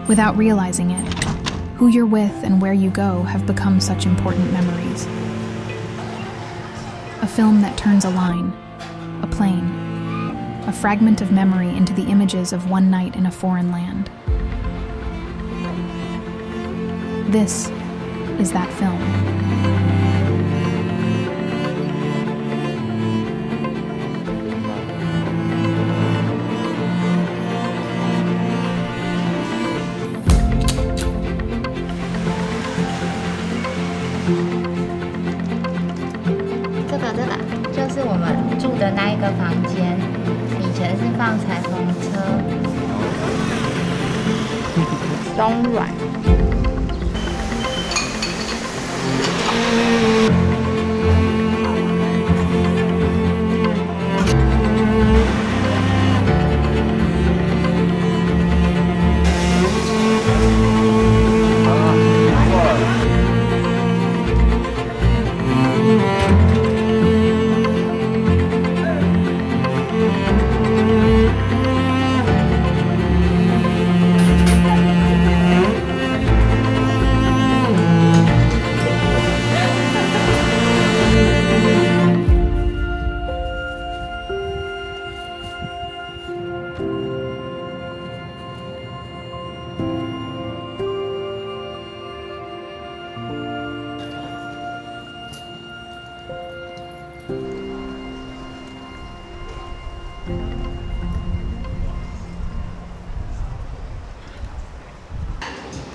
Without realizing it, who you're with and where you go have become such important memories. A film that turns a line, a plane, a fragment of memory into the images of one night in a foreign land. This is that film.这个就是我们住的那一个房间，以前是放裁缝车，松软。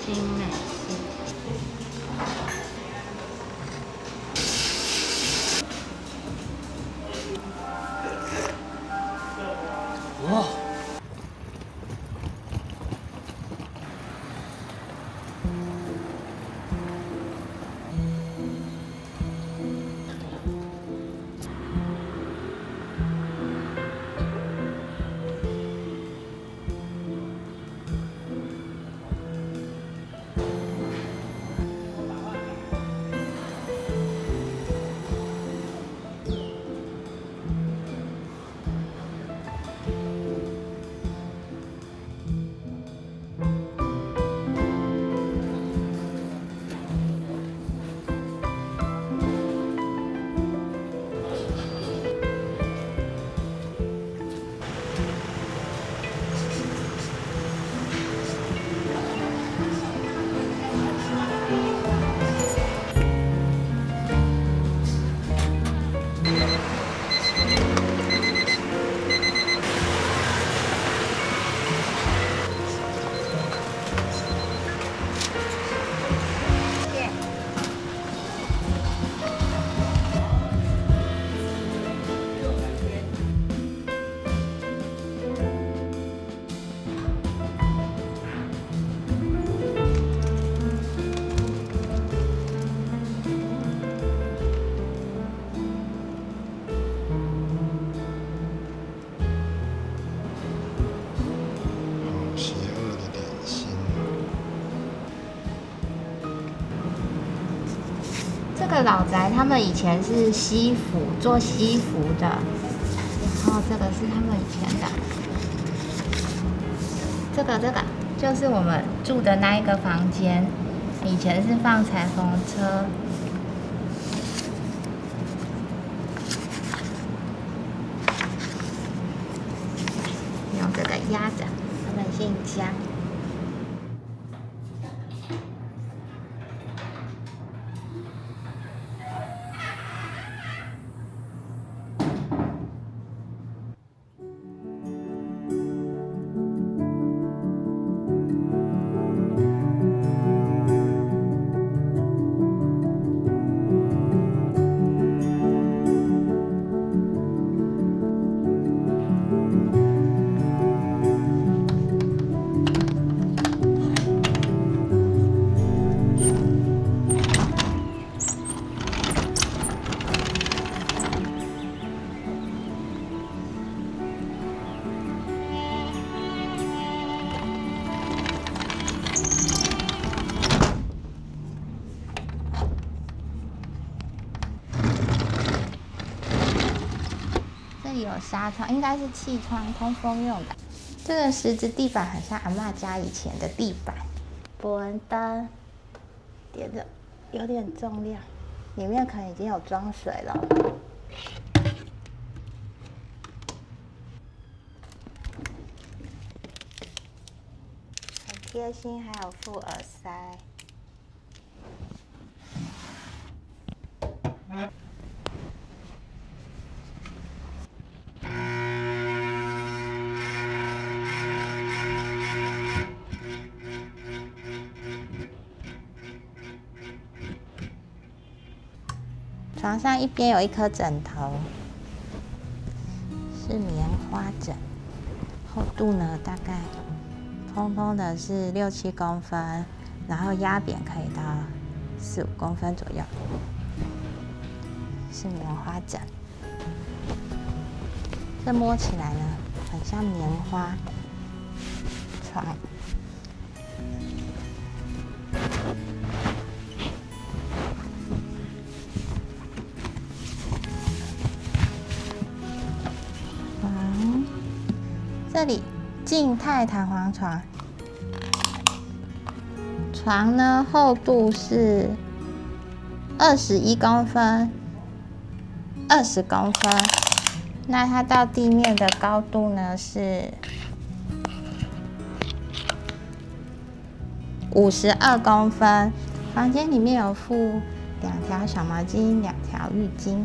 精美哇！这个老宅，他们以前是西服，做西服的，然后这个是他们以前的。这个就是我们住的那一个房间，以前是放裁缝车。用这个压着，他们姓江。这里有纱窗，应该是气窗通风用的。这个石子地板很像阿嬷家以前的地板。伯恩灯点着，有点重量，里面可能已经有装水了。很贴心，还有附耳塞。床上一边有一颗枕头，是棉花枕，厚度呢大概蓬蓬的是6、7公分，然后压扁可以到4、5公分左右，是棉花枕。这摸起来呢，很像棉花床。这里静态弹簧床，床呢厚度是21公分，20公分。那它到地面的高度呢是52公分。房间里面有附2条小毛巾、2条浴巾。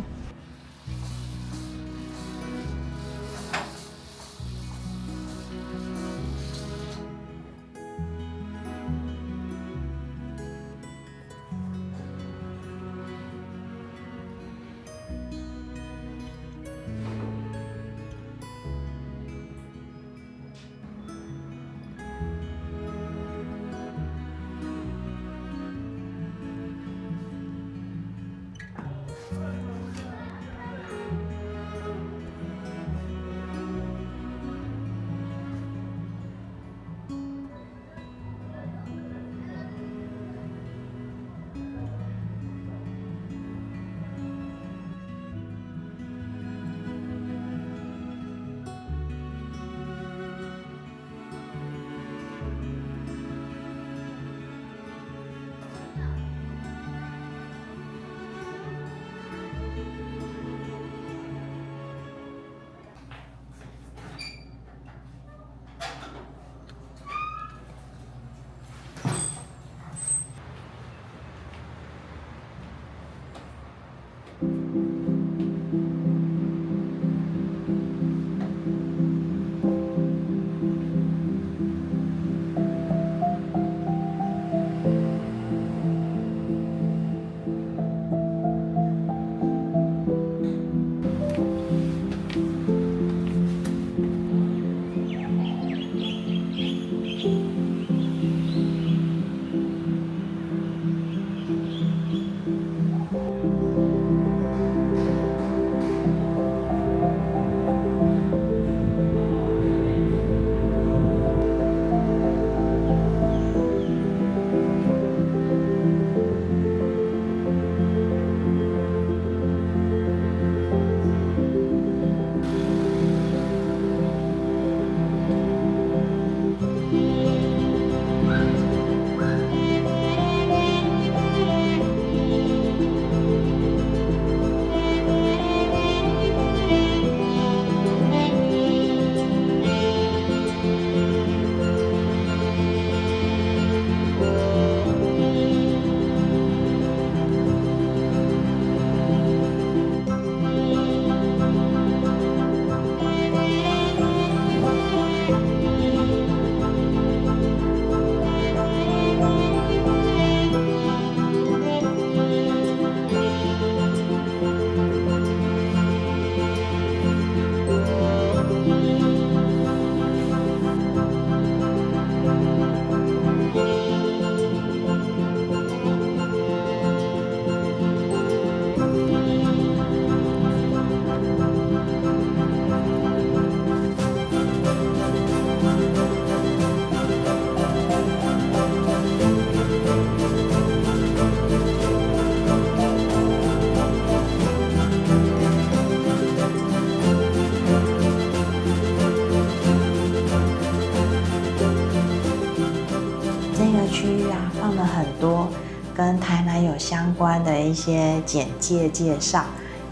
跟台南有相关的一些简介介绍，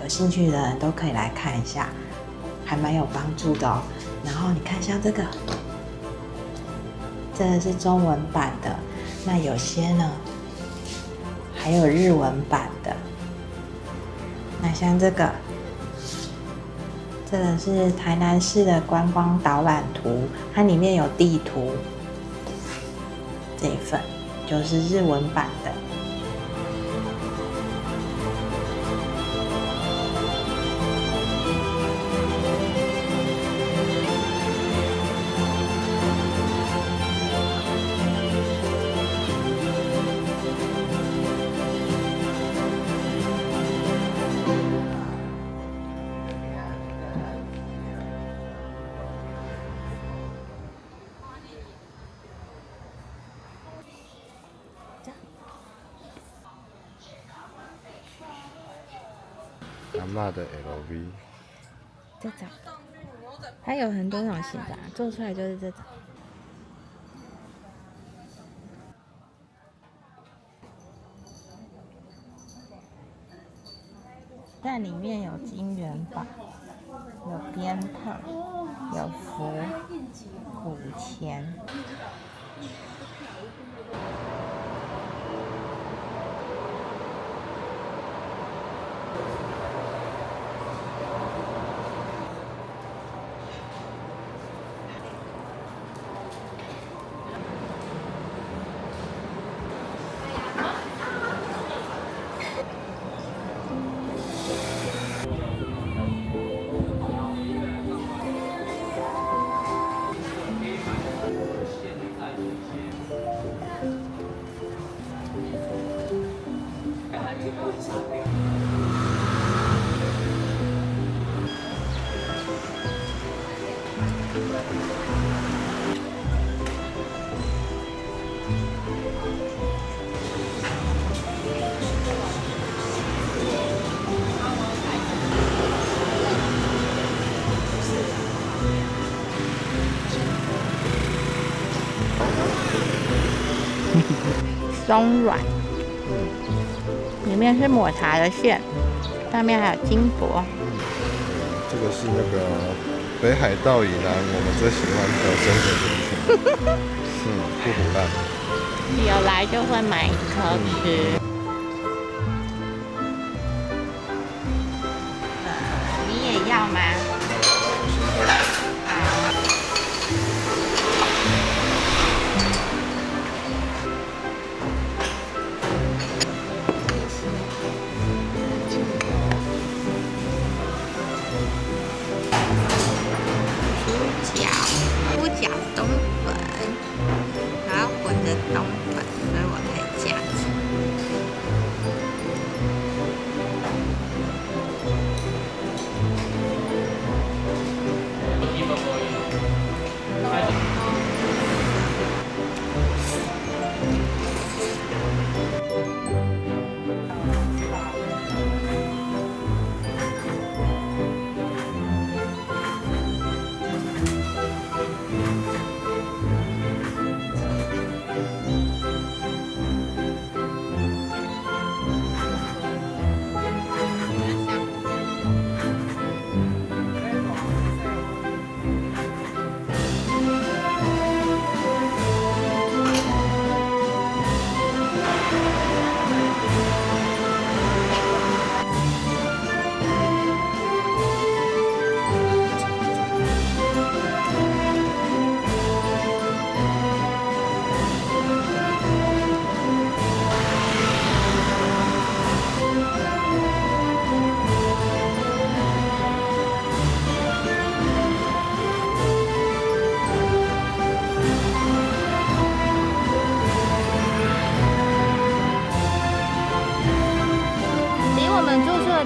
有兴趣的人都可以来看一下，还蛮有帮助的哦。然后你看像这个是中文版的，那有些呢还有日文版的。那像这个是台南市的观光导览图，它里面有地图，这一份就是日文版的。阿嬷的 LV， 这种，它有很多种形状，做出来就是这种。在里面有金元宝，有鞭炮，有符、古钱。松软，里面是抹茶的馅，上面还有金箔。这个是那个北海道以南我们最喜欢的生活甜品。不胡乱。有来就会买一颗吃。你也要吗？猪脚冬粉，然后混着冬粉，所以我可以这样子。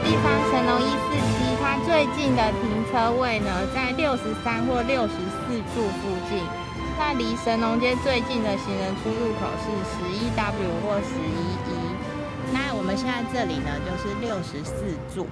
地方神农147，它最近的停车位呢，在63或64处附近。那离神农街最近的行人出入口是11W 或11E。那我们现在这里呢，就是64处。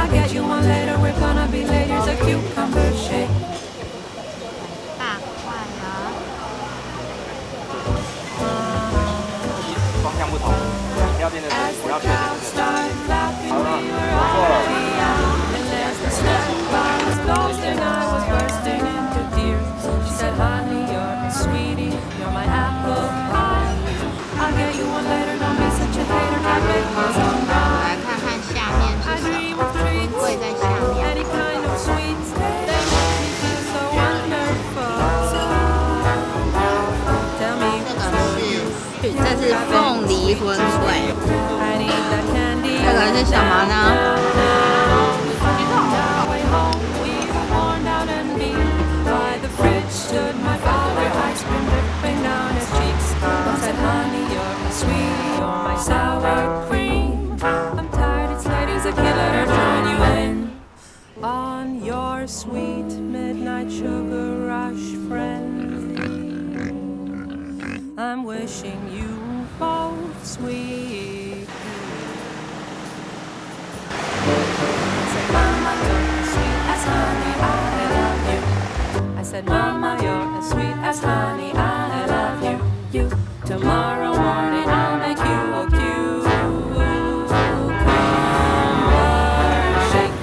I'll get you one later, we're gonna be late. Here's a cucumber shake. 大块啊！方向不同，饮料店的我要确定。 Start laughing, we were already out. And as the snack bar was closing, I was bursting into tears. She said, honey, you're my sweetie, you're my apple pie. I'll get you one later, don't be such a hater, can't make this on 我 mine. 来看看下面 I 是什 dream 么， of treats, 会在下面。 any kind of sweets. They make me feel so wonderful. So tell me 这是凤梨荤桂， I need that candy. 这个是什么呢？ Way home, we were worn down and beat. By the fridge stood my father, ice cream dripping down his cheeks. I said, honey, you're my sweetie, you're my sour cream. I'm tired, it's late, he's a killer, join you in. On your sweet midnight sugar rush, friend. I'm wishing you both sweet. I said, Mama, you're as sweet as honey. I love you. You. Tomorrow morning I'll make you a cucumber shake.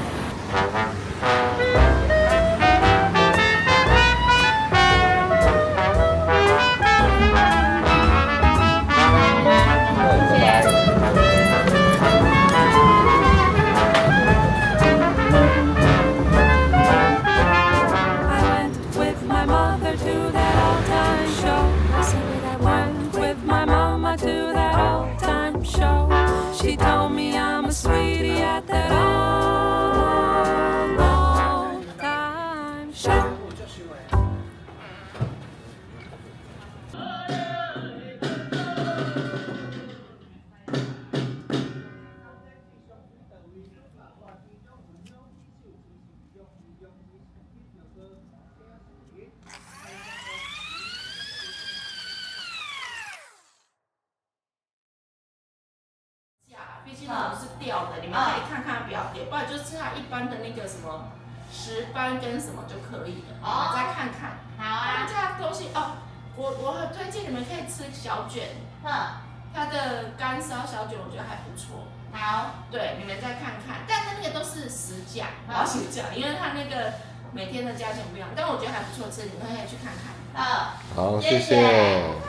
毕竟我们是吊的，你们可以看看表点，不然就是它一般的那个什么石斑跟什么就可以了，你们再看看。好啊。这样东西哦，我很推荐你们可以吃小卷，它的干烧小卷我觉得还不错。好，对，你们再看看，但它那个都是实价，我要先讲，因为它那个每天的价钱不一样，但我觉得还不错吃，你们可以去看看。好，谢谢。对。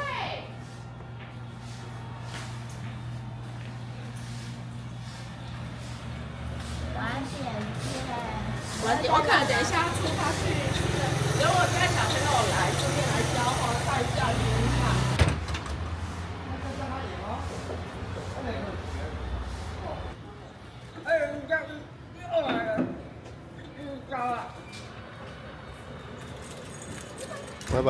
我可能等一下出发去，如果带小朋友来，顺便来浇花、带一下云海。拜拜。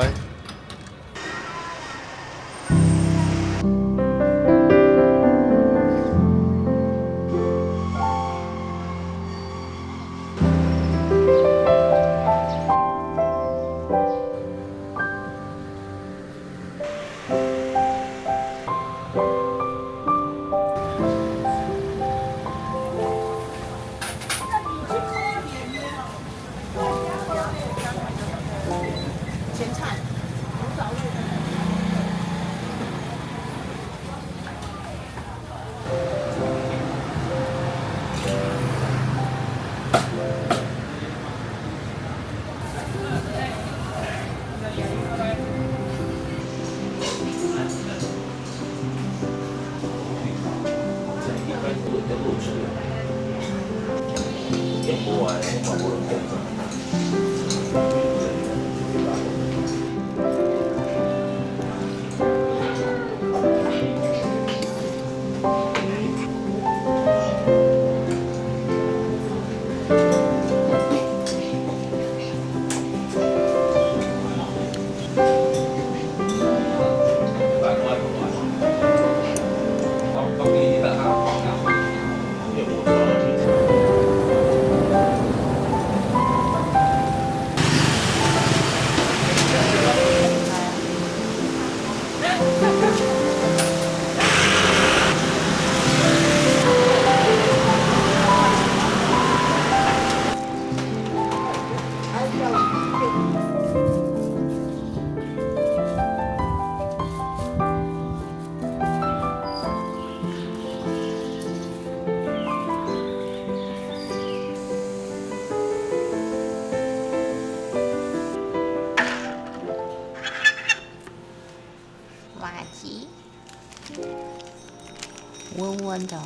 温温的。